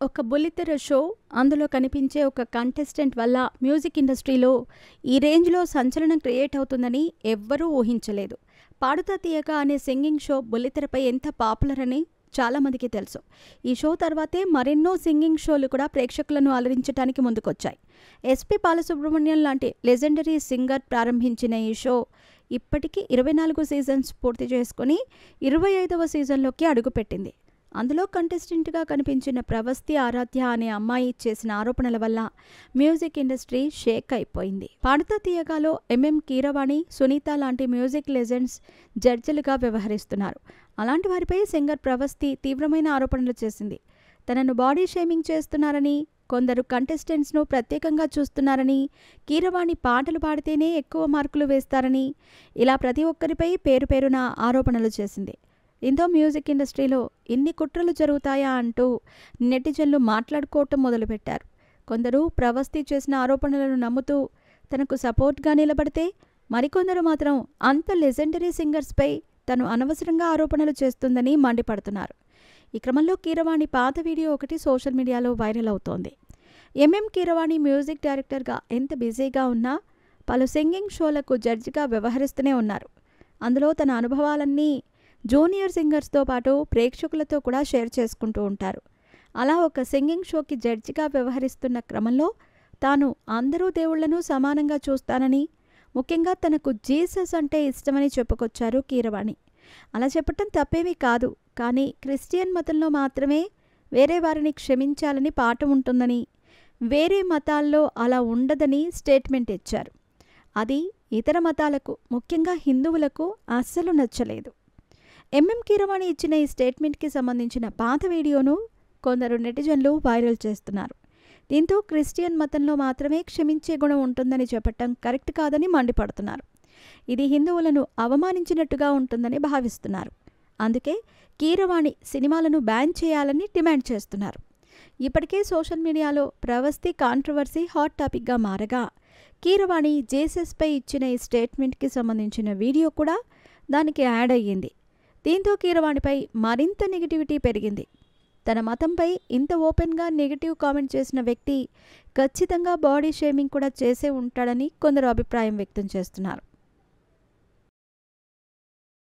ఒక బుల్లితెర షో, అందులో కనిపించే ఒక కంటెస్టెంట్ వల్ల మ్యూజిక్ ఇండస్ట్రీలో ఈ రేంజ్‌లో సంచలనం క్రియేట్ అవుతుందని ఎవ్వరూ ఊహించలేదు. 'పాడుతా తీయగా' అనే సింగింగ్ షో బుల్లితెరపై ఎంత పాపులర్ అని చాలామందికి తెలుసు. ఈ షో తర్వాతే మరెన్నో సింగింగ్ షోలు కూడా ప్రేక్షకులను అలరించడానికి ముందుకొచ్చాయి. ఎస్‌పి బాలసుబ్రహ్మణ్యం లాంటి లెజెండరీ సింగర్ ప్రారంభించిన ఈ షో ఇప్పటికి 24 సీజన్స్ పూర్తి చేసుకొని 25వ సీజన్‌లోకి అడుగుపెట్టింది. అందులో కంటెస్టెంట్‌గా కనిపించిన ప్రవస్తి ఆరాధ్య అనే అమ్మాయి చేసిన ఆరోపణల వల్ల మ్యూజిక్ ఇండస్ట్రీ షేక్ అయిపోయింది. 'పాడుతా తీయగా'లో ఎంఎం కీరవాణి, సునీత లాంటి మ్యూజిక్ లెజెండ్స్ జడ్జిలుగా వ్యవహరిస్తున్నారు. అలాంటి వారిపై సింగర్ ప్రవస్తి తీవ్రమైన ఆరోపణలు చేసింది. తనను బాడీ షేమింగ్ చేస్తున్నారని, కొందరు కంటెస్టెంట్స్‌ను ప్రత్యేకంగా చూస్తున్నారని, కీరవాణి పాటలు పాడితేనే ఎక్కువ మార్కులు వేస్తారని, ఇలా ప్రతి ఒక్కరిపై పేరు పేరున ఆరోపణలు చేసింది. దీంతో మ్యూజిక్ ఇండస్ట్రీలో ఇన్ని కుట్రలు జరుగుతాయా అంటూ నెటిజన్లు మాట్లాడుకోవటం మొదలుపెట్టారు. కొందరు ప్రవస్తి చేసిన ఆరోపణలను నమ్ముతూ తనకు సపోర్ట్గా నిలబడితే, మరికొందరు మాత్రం అంత లెజెండరీ సింగర్స్పై తను అనవసరంగా ఆరోపణలు చేస్తుందని మండిపడుతున్నారు. ఈ క్రమంలో కీరవాణి పాత వీడియో ఒకటి సోషల్ మీడియాలో వైరల్ అవుతోంది. ఎంఎం కీరవాణి మ్యూజిక్ డైరెక్టర్గా ఎంత బిజీగా ఉన్నా పలు సింగింగ్ షోలకు జడ్జిగా వ్యవహరిస్తూనే ఉన్నారు. అందులో తన అనుభవాలన్నీ జూనియర్ సింగర్స్తో పాటు ప్రేక్షకులతో కూడా షేర్ చేసుకుంటూ ఉంటారు. అలా ఒక సింగింగ్ షోకి జడ్జిగా వ్యవహరిస్తున్న క్రమంలో తాను అందరూ దేవుళ్లను సమానంగా చూస్తానని, ముఖ్యంగా తనకు జీసస్ అంటే ఇష్టమని చెప్పుకొచ్చారు కీరవాణి. అలా చెప్పటం తప్పేమీ కాదు, కానీ క్రిస్టియన్ మతంలో మాత్రమే వేరే వారిని క్షమించాలని పాఠం ఉంటుందని, వేరే మతాల్లో అలా ఉండదని స్టేట్మెంట్ ఇచ్చారు. అది ఇతర మతాలకు, ముఖ్యంగా హిందువులకు అస్సలు నచ్చలేదు. ఎంఎం కీరవాణి ఇచ్చిన ఈ స్టేట్మెంట్కి సంబంధించిన పాత వీడియోను కొందరు నెటిజన్లు వైరల్ చేస్తున్నారు. దీంతో క్రిస్టియన్ మతంలో మాత్రమే క్షమించే గుణం ఉంటుందని చెప్పటం కరెక్ట్ కాదని మండిపడుతున్నారు. ఇది హిందువులను అవమానించినట్టుగా ఉంటుందని భావిస్తున్నారు. అందుకే కీరవాణి సినిమాలను బ్యాన్ చేయాలని డిమాండ్ చేస్తున్నారు. ఇప్పటికే సోషల్ మీడియాలో ప్రవస్తి కాంట్రవర్సీ హాట్ టాపిక్గా మారగా, కీరవాణి జేసస్పై ఇచ్చిన ఈ స్టేట్మెంట్కి సంబంధించిన వీడియో కూడా దానికి యాడ్ అయ్యింది. దీంతో కీరవాణిపై మరింత నెగిటివిటీ పెరిగింది. తన మతంపై ఇంత ఓపెన్గా నెగిటివ్ కామెంట్ చేసిన వ్యక్తి ఖచ్చితంగా బాడీ షేమింగ్ కూడా చేసే ఉంటాడని కొందరు అభిప్రాయం వ్యక్తం చేస్తున్నారు.